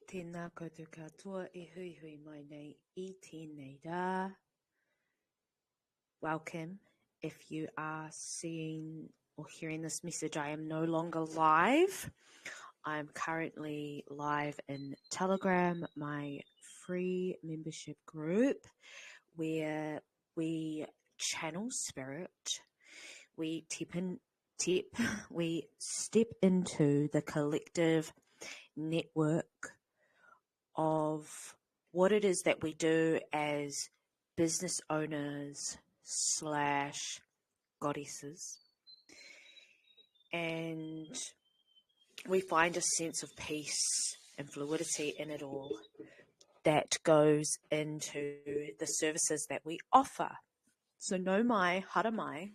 Tēnā koutou katoa e hui hui mai nei I tēnei rā. Welcome. If you are seeing or hearing this message, I am no longer live. I'm currently live in Telegram, my free membership group, where we channel spirit, we we step into the collective network of what it is that we do as business owners / goddesses, and we find a sense of peace and fluidity in it all that goes into the services that we offer. So no mai, hara mai,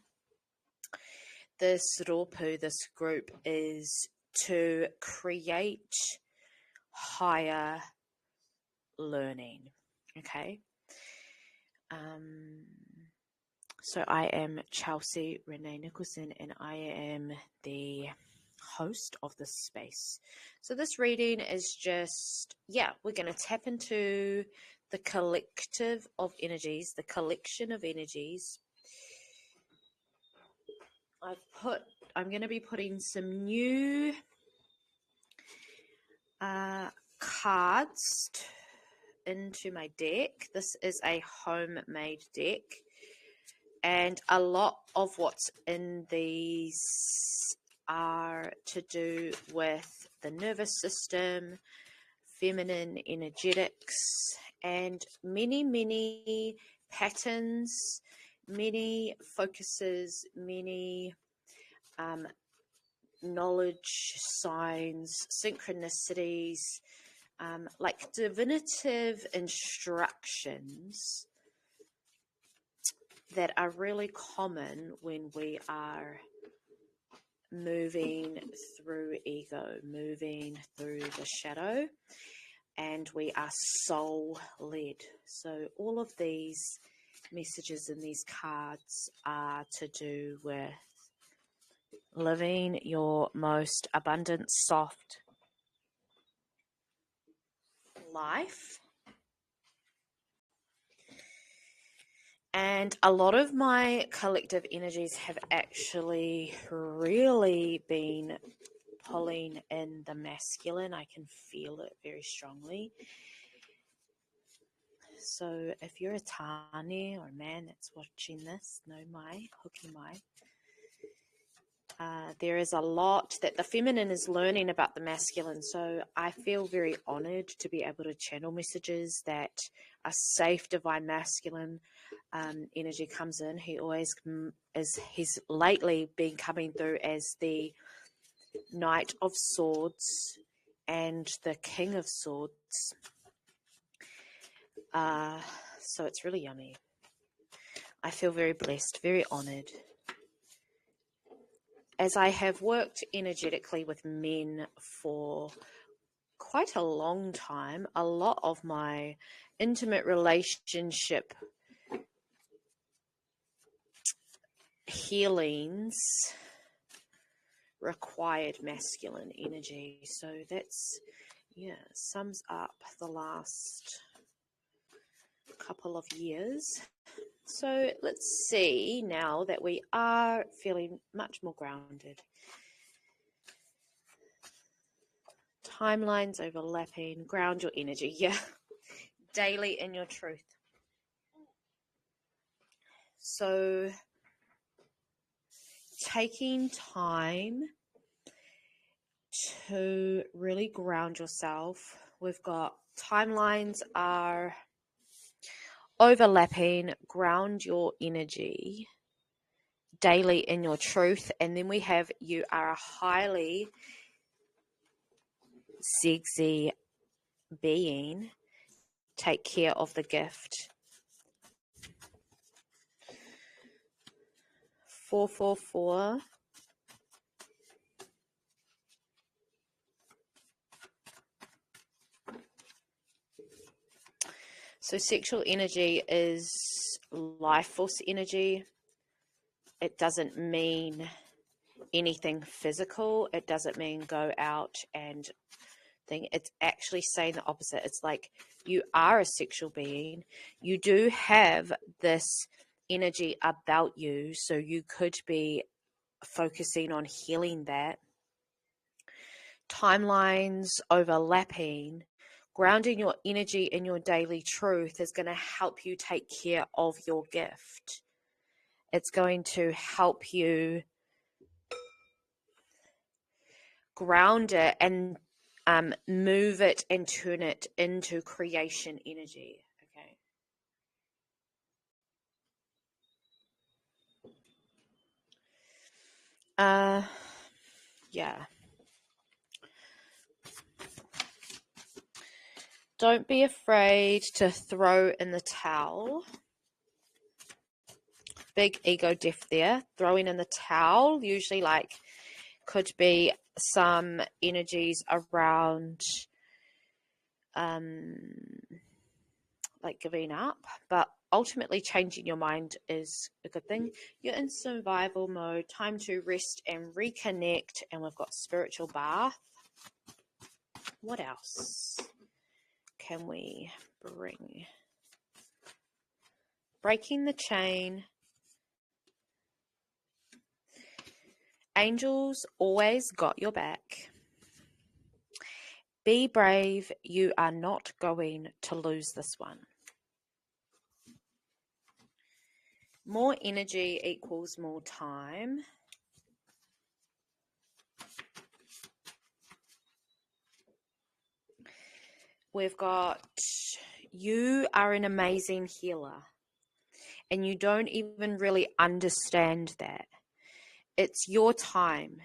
this rōpū, this group is to create higher learning. Okay. So I am Chelsea Renee Nicholson, and I am the host of this space. So this reading is just, we're going to tap into the collective of energies, the collection of energies. I'm going to be putting some new cards into my deck. This is a homemade deck, and a lot of what's in these are to do with the nervous system, feminine energetics, and many patterns, many focuses, many knowledge, signs, synchronicities, like divinative instructions that are really common when we are moving through ego, moving through the shadow, and we are soul-led. So all of these messages in these cards are to do with living your most abundant, soft life. And a lot of my collective energies have actually really been pulling in the masculine. I can feel it very strongly. So if you're a tāne or a man that's watching this, no mai, hoki mai. There is a lot that the feminine is learning about the masculine. So I feel very honored to be able to channel messages that a safe divine masculine energy comes in. He's lately been coming through as the Knight of Swords and the King of Swords. So it's really yummy. I feel very blessed, very honored. As I have worked energetically with men for quite a long time, a lot of my intimate relationship healings required masculine energy. So that's, sums up the last couple of years. So let's see now that we are feeling much more grounded. Timelines overlapping, ground your energy, daily in your truth. So taking time to really ground yourself. We've got timelines are overlapping, ground your energy daily in your truth. And then we have you are a highly sexy being. Take care of the gift. 444. So sexual energy is life force energy. It doesn't mean anything physical. It doesn't mean go out and thing. It's actually saying the opposite. It's like you are a sexual being. You do have this energy about you, so you could be focusing on healing that. Timelines overlapping, grounding your energy in your daily truth is going to help you take care of your gift. It's going to help you ground it and move it and turn it into creation energy. Okay. Yeah. Don't be afraid to throw in the towel. Big ego death there. Throwing in the towel, usually like could be some energies around like giving up, but ultimately changing your mind is a good thing. You're in survival mode, time to rest and reconnect, and we've got spiritual bath. What else can we bring? Breaking the chain. Angels always got your back. Be brave. You are not going to lose this one. More energy equals more time. We've got, you are an amazing healer, and you don't even really understand that. It's your time.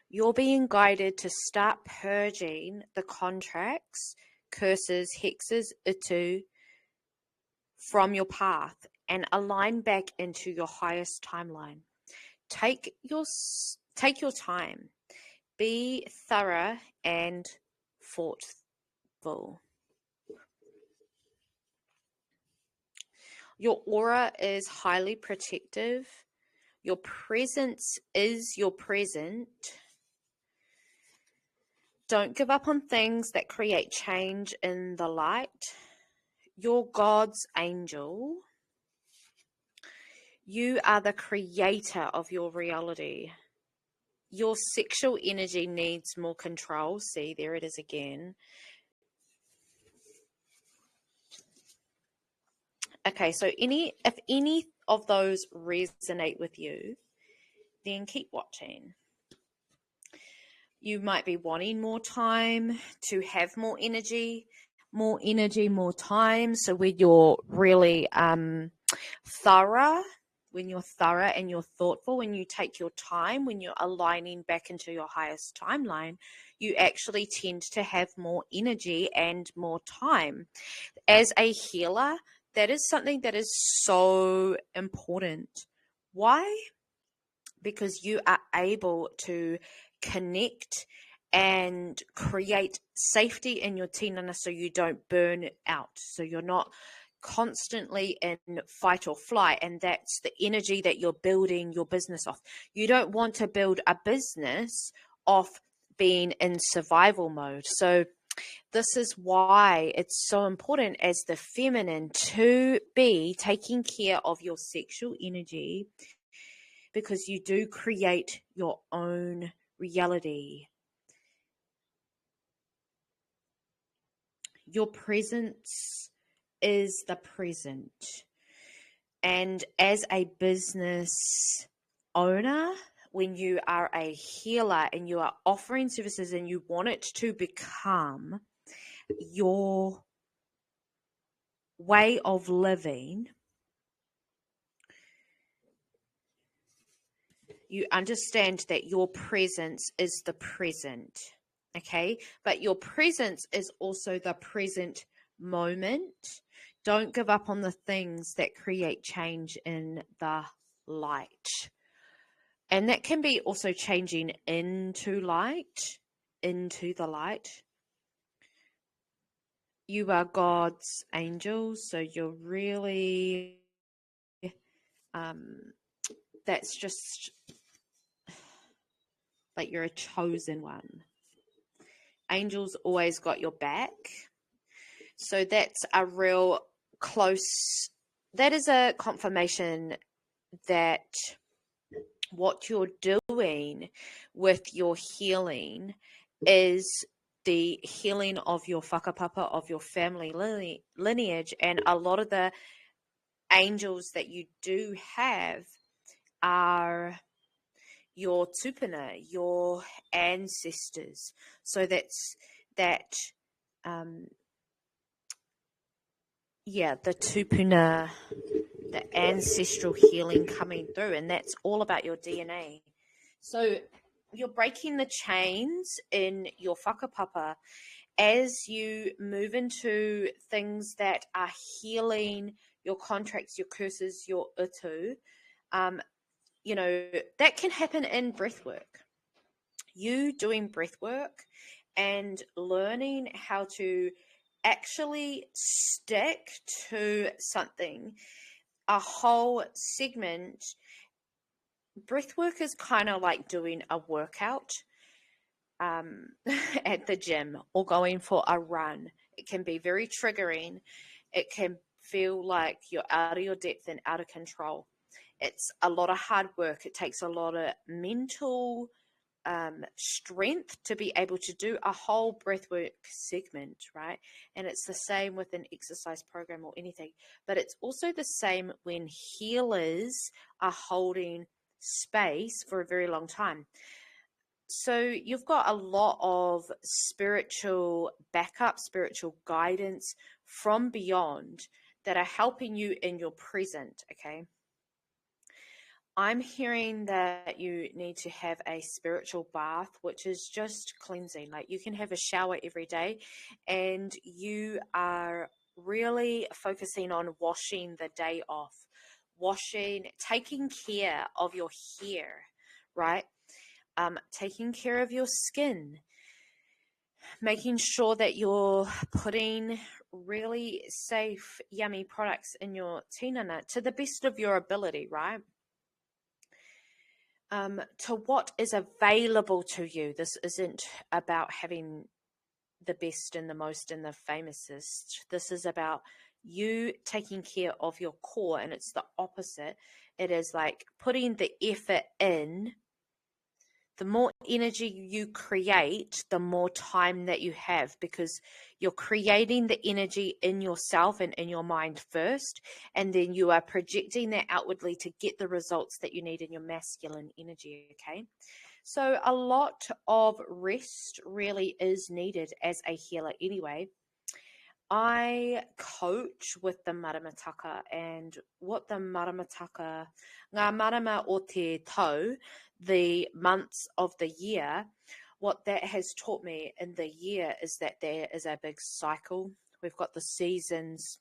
You're being guided to start purging the contracts, curses, hexes, utu from your path and align back into your highest timeline. Take your time. Be thorough and thoughtful. Your aura is highly protective. Your presence is your present. Don't give up on things that create change in the light. You're God's angel. You are the creator of your reality. Your sexual energy needs more control. See, there it is again. Okay, so if any of those resonate with you, then keep watching. You might be wanting more time to have more energy, more time. So when you're really thorough, and you're thoughtful, when you take your time, when you're aligning back into your highest timeline, you actually tend to have more energy and more time. As a healer, that is something that is so important. Why? Because you are able to connect and create safety in your tinana so you don't burn out. So you're not constantly in fight or flight, and that's the energy that you're building your business off. You don't want to build a business off being in survival mode. So this is why it's so important as the feminine to be taking care of your sexual energy, because you do create your own reality. Your presence is the present. And as a business owner, when you are a healer and you are offering services and you want it to become your way of living, you understand that your presence is the present, okay? But your presence is also the present moment. Don't give up on the things that create change in the light. And that can be also changing into the light. You are God's angel, so you're really, that's just like you're a chosen one. angels always got your back. So that's a real close, that is a confirmation that what you're doing with your healing is the healing of your whakapapa, of your family lineage. And a lot of the angels that you do have are your tupuna, your ancestors. So that's that, the tupuna, the ancestral healing coming through, and that's all about your DNA. So you're breaking the chains in your whakapapa as you move into things that are healing your contracts, your curses, your utu. That can happen in breath work. You doing breath work and learning how to actually stick to something, a whole segment. Breath work is kind of like doing a workout at the gym or going for a run. It can be very triggering. It can feel like you're out of your depth and out of control. It's a lot of hard work. It takes a lot of mental strength to be able to do a whole breathwork segment, right? And it's the same with an exercise program or anything, but it's also the same when healers are holding space for a very long time. So you've got a lot of spiritual backup, spiritual guidance from beyond that are helping you in your present, okay? I'm hearing that you need to have a spiritual bath, which is just cleansing. Like, you can have a shower every day and you are really focusing on washing the day off, taking care of your hair, right? Taking care of your skin, making sure that you're putting really safe, yummy products in your tinana to the best of your ability, right? To what is available to you. This isn't about having the best and the most and the famousest. This is about you taking care of your core, and it's the opposite. It is like putting the effort in. The more energy you create, the more time that you have, because you're creating the energy in yourself and in your mind first, and then you are projecting that outwardly to get the results that you need in your masculine energy, okay? So a lot of rest really is needed as a healer anyway. I coach with the maramataka, and what the maramataka, ngā marama o te tau, the months of the year, what that has taught me in the year is that there is a big cycle. We've got the seasons,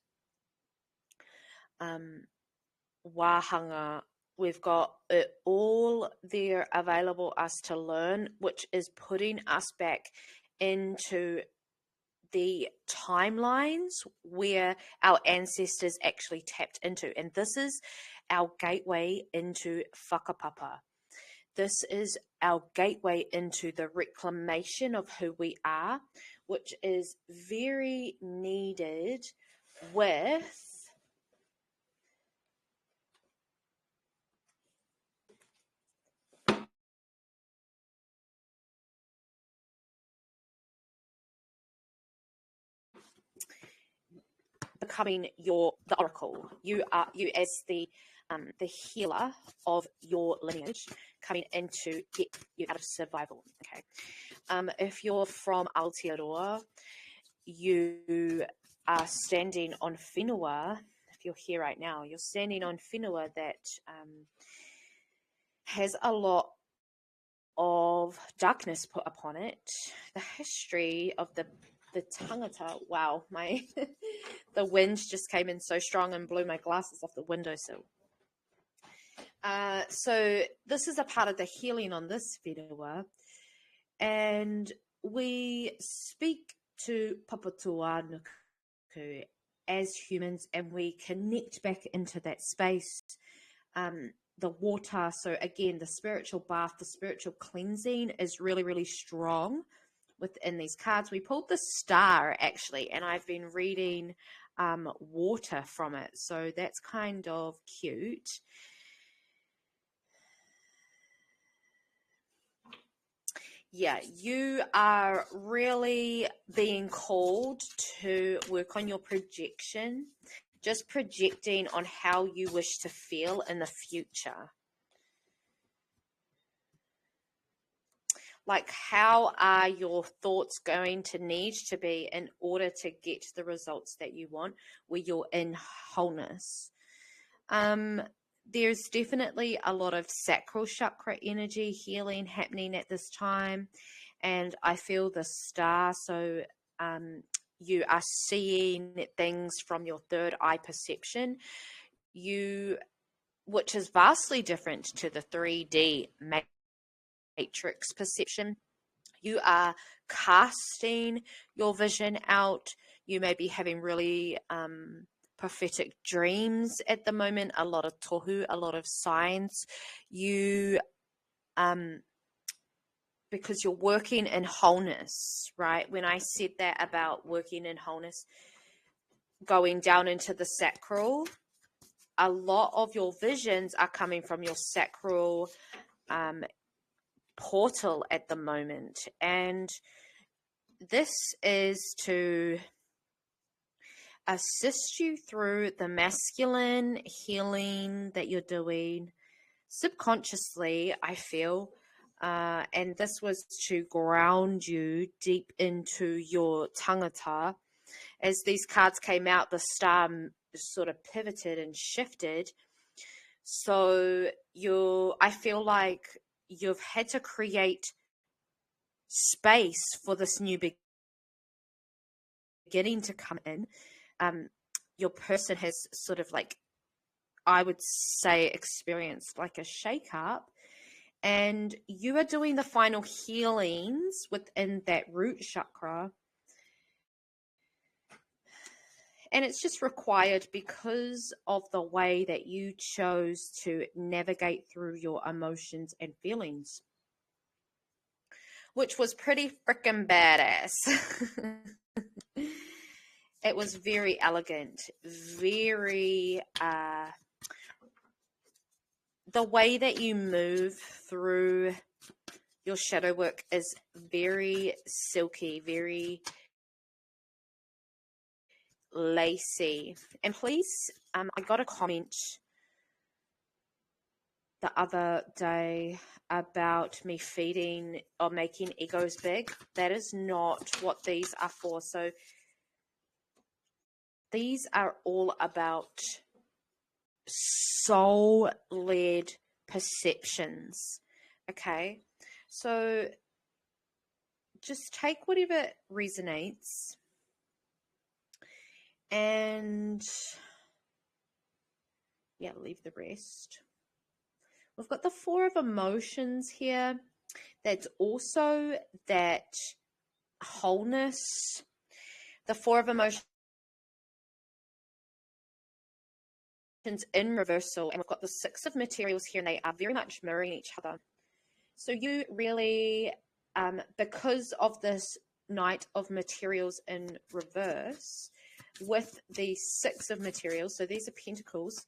wāhanga, we've got it all there available us to learn, which is putting us back into the timelines where our ancestors actually tapped into. And this is our gateway into whakapapa. This is our gateway into the reclamation of who we are, which is very needed with becoming the oracle. You as the healer of your lineage, coming in to get you out of survival. Okay, if you're from Aotearoa, you are standing on whenua. If you're here right now, you're standing on whenua that has a lot of darkness put upon it. The history of the tangata. Wow, my the wind just came in so strong and blew my glasses off the windowsill. So this is a part of the healing on this whenua, and we speak to Papatua Nuku as humans, and we connect back into that space. The water, so again, the spiritual bath, the spiritual cleansing is really, really strong within these cards. We pulled the Star, actually, and I've been reading water from it, so that's kind of cute. Yeah, you are really being called to work on your projection, just projecting on how you wish to feel in the future. Like, how are your thoughts going to need to be in order to get the results that you want, where you're in wholeness? There's definitely a lot of sacral chakra energy healing happening at this time, and I feel the Star. So you are seeing things from your third eye perception, which is vastly different to the 3D matrix perception. You are casting your vision out. You may be having really prophetic dreams at the moment, a lot of tohu, a lot of signs. You because you're working in wholeness, right? When I said that about working in wholeness, going down into the sacral, a lot of your visions are coming from your sacral portal at the moment. And this is to assist you through the masculine healing that you're doing subconsciously, I feel. And this was to ground you deep into your tangata. As these cards came out, the Star sort of pivoted and shifted. So I feel like you've had to create space for this new beginning to come in. Your person has sort of, like, I would say, experienced like a shake-up, and you are doing the final healings within that root chakra. And it's just required because of the way that you chose to navigate through your emotions and feelings, which was pretty freaking badass. It was very elegant, very, the way that you move through your shadow work is very silky, very lacy. And please, I got a comment the other day about me feeding or making egos big. That is not what these are for. So these are all about soul-led perceptions. Okay, so just take whatever resonates, and yeah, leave the rest. We've got the Four of Emotions here. That's also that wholeness. The Four of Emotions in reversal, and we've got the Six of Materials here, and they are very much mirroring each other. So you really, because of this Knight of Materials in reverse, with the Six of Materials, so these are Pentacles,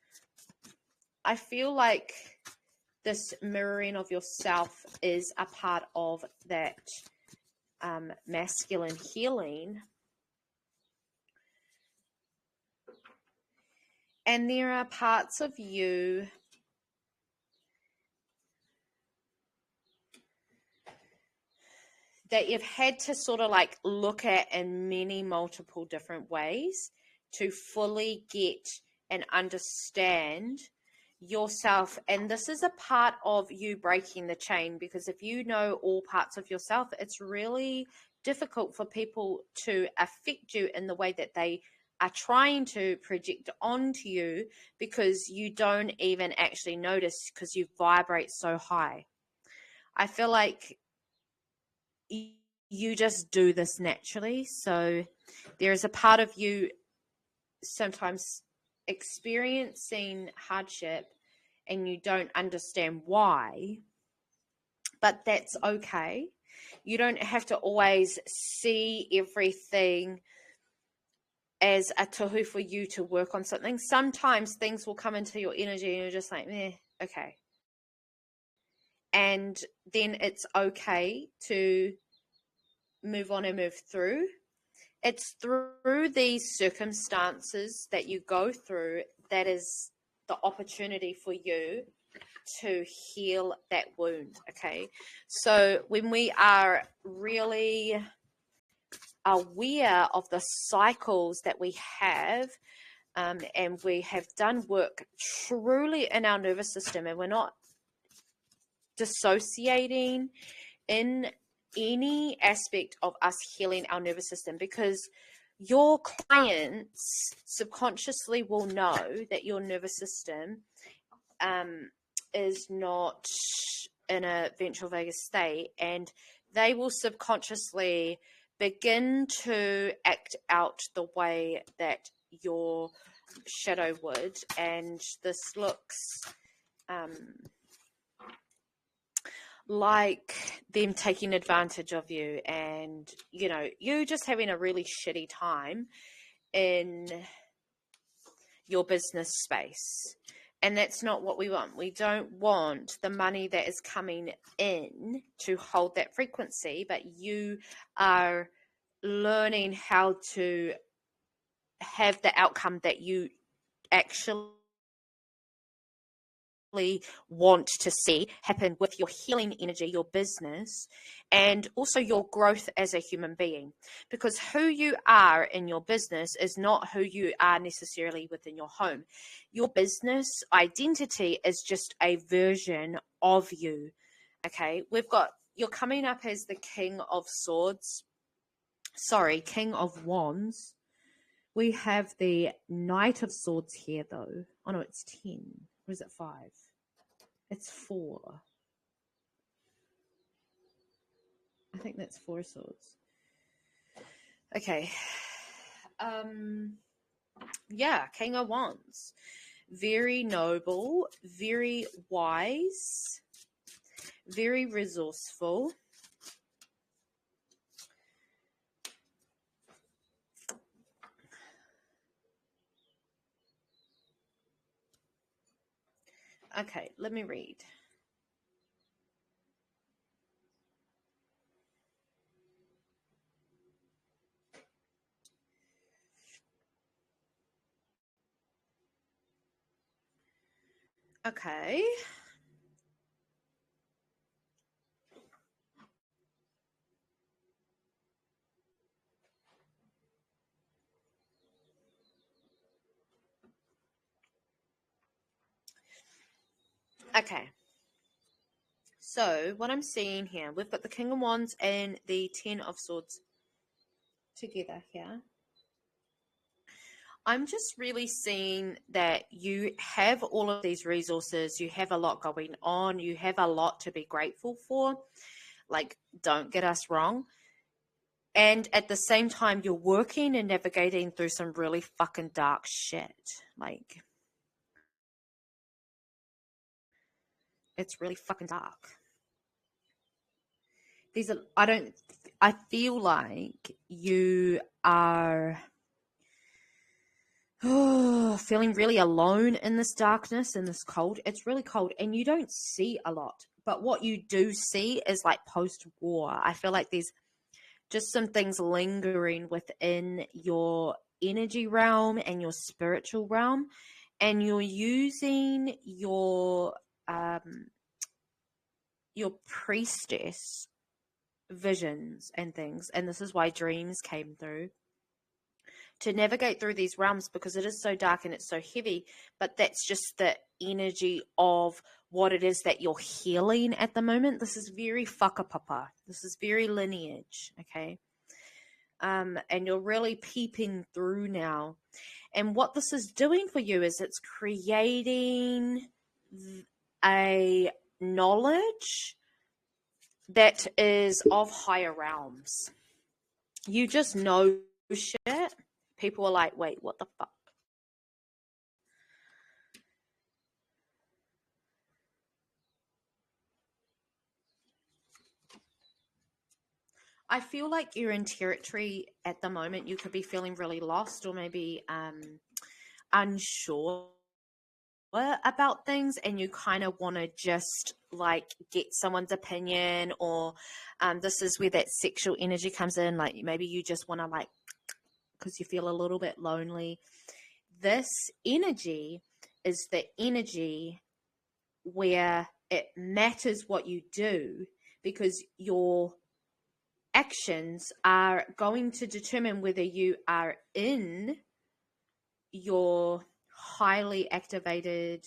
I feel like this mirroring of yourself is a part of that masculine healing. And there are parts of you that you've had to sort of like look at in many multiple different ways to fully get and understand yourself. And this is a part of you breaking the chain, because if you know all parts of yourself, it's really difficult for people to affect you in the way that they are trying to project onto you, because you don't even actually notice because you vibrate so high. I feel like you just do this naturally. So there is a part of you sometimes experiencing hardship and you don't understand why, but that's okay. You don't have to always see everything as a tohu for you to work on something. Sometimes things will come into your energy and you're just like, okay. And then it's okay to move on and move through. It's through these circumstances that you go through that is the opportunity for you to heal that wound, okay? So when we are really aware of the cycles that we have, and we have done work truly in our nervous system, and we're not dissociating in any aspect of us healing our nervous system, because your clients subconsciously will know that your nervous system is not in a ventral vagus state, and they will subconsciously begin to act out the way that your shadow would. And this looks like them taking advantage of you, and you just having a really shitty time in your business space. And that's not what we want. We don't want the money that is coming in to hold that frequency, but you are learning how to have the outcome that you actually want to see happen with your healing energy, your business, and also your growth as a human being. Because who you are in your business is not who you are necessarily within your home. Your business identity is just a version of you. Okay, you're coming up as the King of Swords. Sorry, King of Wands. We have the Knight of Swords here, though. Oh, no, it's 10. Or is it 5? It's 4. I think that's 4 swords. Okay. Yeah, King of Wands. Very noble, very wise, very resourceful. Okay, let me read. Okay. Okay. So what I'm seeing here, we've got the King of Wands and the 10 of Swords together here. I'm just really seeing that you have all of these resources. You have a lot going on. You have a lot to be grateful for. Like, don't get us wrong. And at the same time, you're working and navigating through some really fucking dark shit. Like, it's really fucking dark. I feel like you are feeling really alone in this darkness, in this cold. It's really cold and you don't see a lot. But what you do see is like post-war. I feel like there's just some things lingering within your energy realm and your spiritual realm. And you're using your priestess visions and things. And this is why dreams came through, to navigate through these realms, because it is so dark and it's so heavy, but that's just the energy of what it is that you're healing at the moment. This is very whakapapa. This is very lineage, okay? And you're really peeping through now. And what this is doing for you is it's creating a knowledge that is of higher realms. You just know shit. People are like, wait, what the fuck? I feel like you're in territory at the moment. You could be feeling really lost or maybe unsure about things, and you kind of want to just like get someone's opinion, or this is where that sexual energy comes in. Like maybe you just want to like, because you feel a little bit lonely. This energy is the energy where it matters what you do, because your actions are going to determine whether you are in your highly activated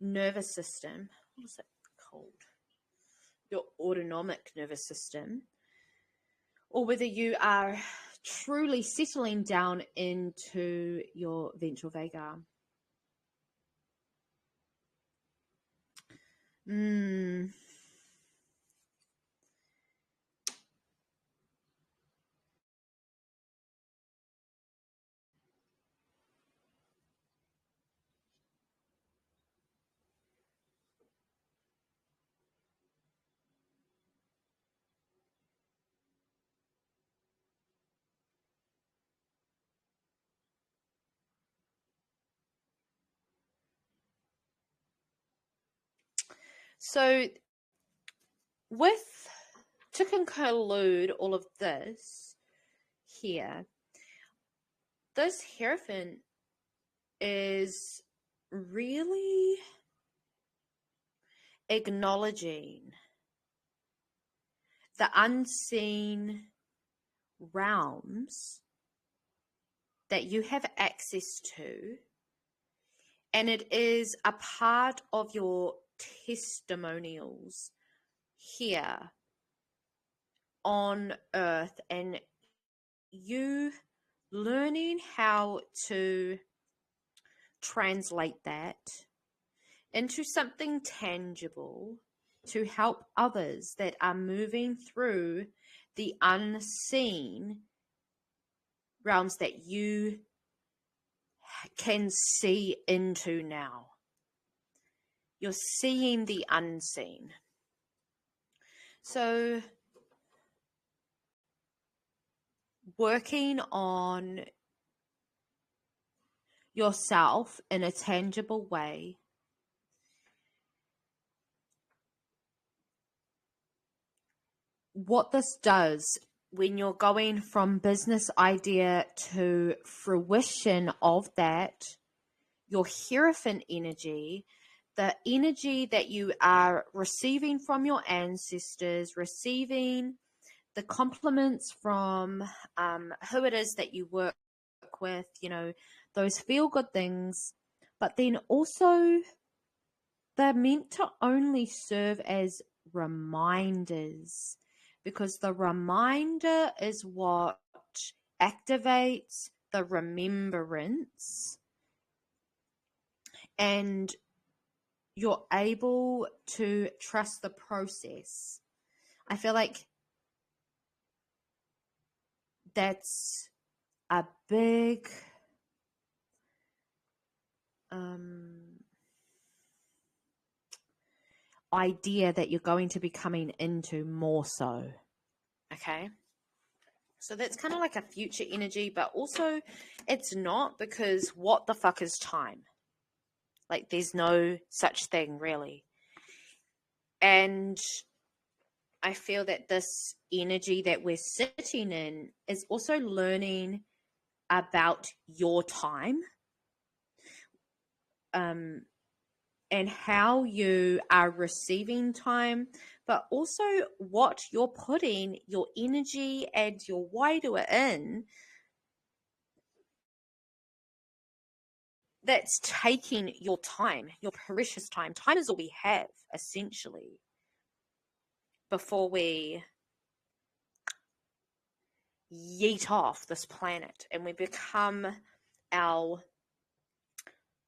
nervous system. What is it called? Your autonomic nervous system, or whether you are truly settling down into your ventral vagal. So to conclude all of this here, this Hierophant is really acknowledging the unseen realms that you have access to, and it is a part of your testimonials here on earth, and you learning how to translate that into something tangible to help others that are moving through the unseen realms that you can see into now. You're seeing the unseen. So working on yourself in a tangible way what this does when you're going from business idea to fruition of that, your Hierophant energy, the energy that you are receiving from your ancestors, receiving the compliments from who it is that you work with, you know, those feel good things, but then also they're meant to only serve as reminders, because the reminder is what activates the remembrance, and you're able to trust the process. I feel like that's a big idea that you're going to be coming into more so. Okay. So that's kind of like a future energy, but also it's not, because what the fuck is time? Like there's no such thing really. And I feel that this energy that we're sitting in is also learning about your time, and how you are receiving time, but also what you're putting your energy and your wairua in that's taking your time, your precious time. Time is all we have, essentially, before we yeet off this planet and we become our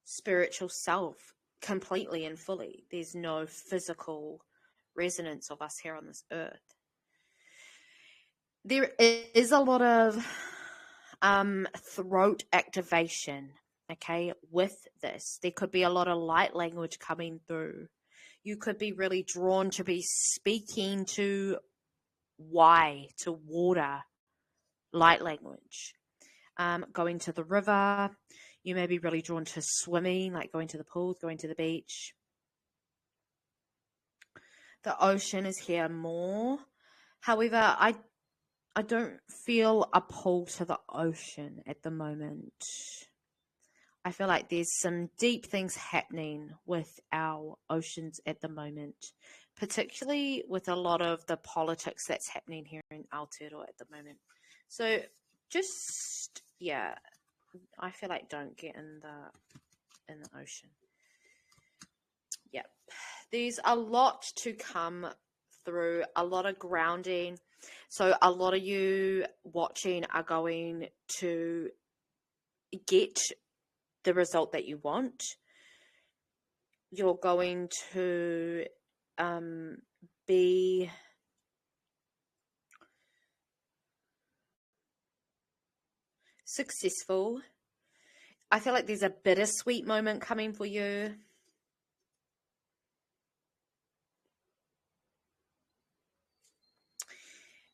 spiritual self completely and fully. There's no physical resonance of us here on this earth. There is a lot of throat activation, okay, with this. There could be a lot of light language coming through You could be really drawn to be speaking to water, light language. Going to the river. You may be really drawn to swimming, like going to the pool, going to the beach. The ocean is here more. However, I don't feel a pull to the ocean at the moment. I feel like there's some deep things happening with our oceans at the moment, particularly with a lot of the politics that's happening here in Aotearoa at the moment. So just, yeah, I feel like don't get in the ocean. Yep. There's a lot to come through, a lot of grounding. So a lot of you watching are going to get the result that you want. You're going to be successful. I feel like there's a bittersweet moment coming for you.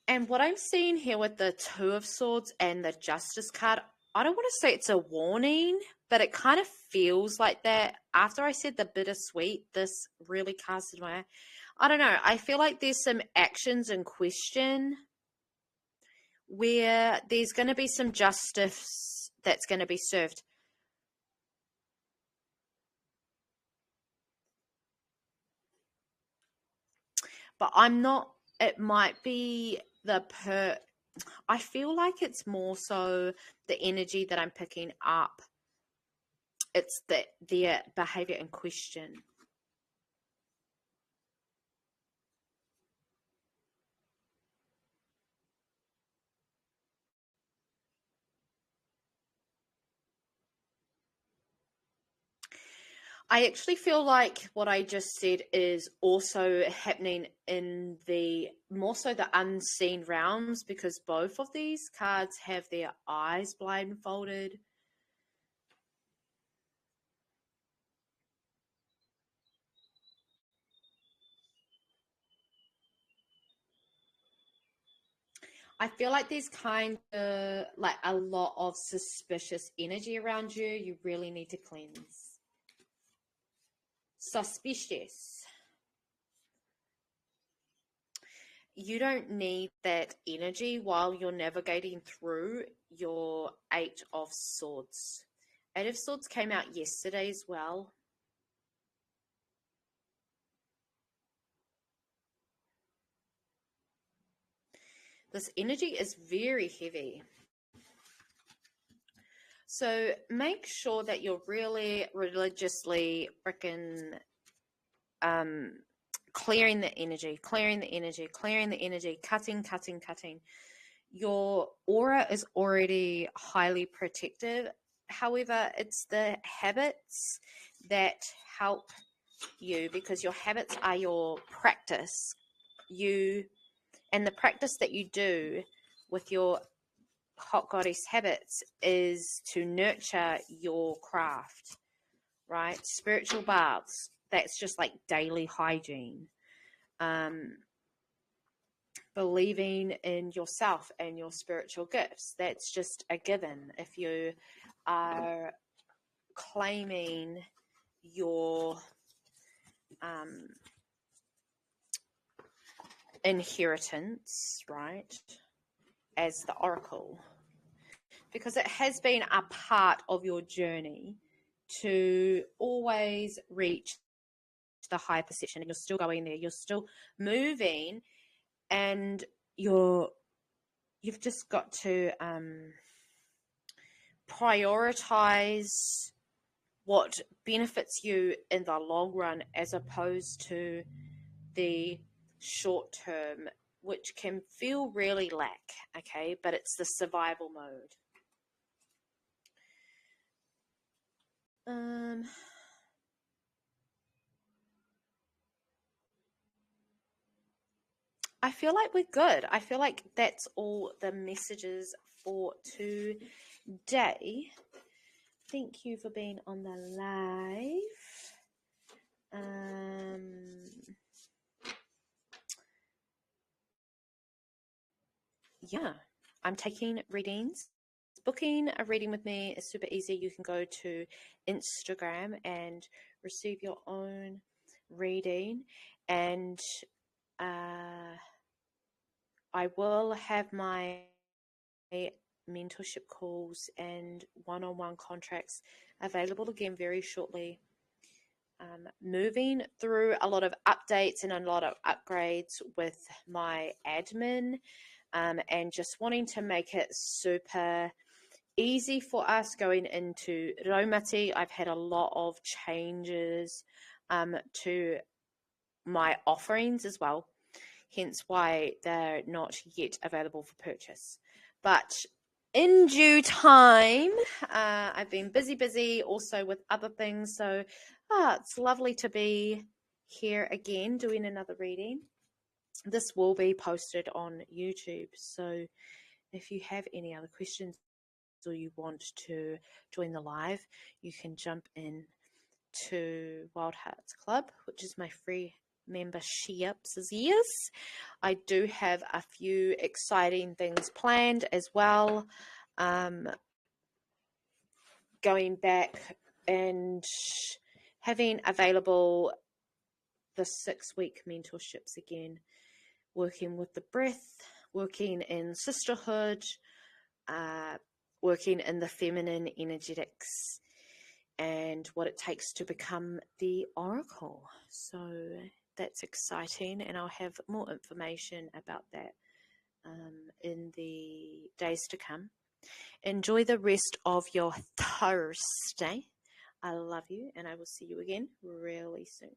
And what I'm seeing here with the Two of Swords and the Justice card, I don't want to say it's a warning, but it kind of feels like that. After I said the bittersweet, this really casted my eye. I don't know. I feel like there's some actions in question where there's going to be some justice that's going to be served. But I'm not, it might be I feel like it's more so the energy that I'm picking up. It's their behavior in question. I actually feel like what I just said is also happening in the more so the unseen realms, because both of these cards have their eyes blindfolded. I feel like there's kind of like a lot of suspicious energy around you. You really need to cleanse. Suspicious. You don't need that energy while you're navigating through your Eight of Swords. Eight of Swords came out yesterday as well. This energy is very heavy. So make sure that you're really religiously freaking clearing the energy, cutting. Your aura is already highly protected. However, it's the habits that help you, because your habits are your practice. And the practice that you do with your hot goddess habits is to nurture your craft, right? Spiritual baths, that's just like daily hygiene. Believing in yourself and your spiritual gifts, that's just a given. If you are claiming your inheritance, right, as the oracle, because it has been a part of your journey to always reach the high perception, and you're still going there, you're still moving, and you've just got to prioritize what benefits you in the long run as opposed to the short term, which can feel really lack, okay? But it's the survival mode. I feel like we're good. I feel like that's all the messages for today. Thank you for being on the live. Yeah, I'm taking readings. Booking a reading with me is super easy. You can go to Instagram and receive your own reading, and I will have my mentorship calls and one-on-one contracts available again very shortly. Moving through a lot of updates and a lot of upgrades with my admin, and just wanting to make it super easy for us going into Raumati. I've had a lot of changes to my offerings as well, hence why they're not yet available for purchase. But in due time, I've been busy also with other things, so it's lovely to be here again doing another reading. This will be posted on YouTube, so if you have any other questions or you want to join the live, you can jump in to Wild Hearts Club, which is my free memberships. Yes, I do have a few exciting things planned as well. Going back and having available the 6-week mentorships again, working with the breath, working in sisterhood, working in the feminine energetics, and what it takes to become the oracle. So that's exciting, and I'll have more information about that in the days to come. Enjoy the rest of your Thursday. I love you, and I will see you again really soon.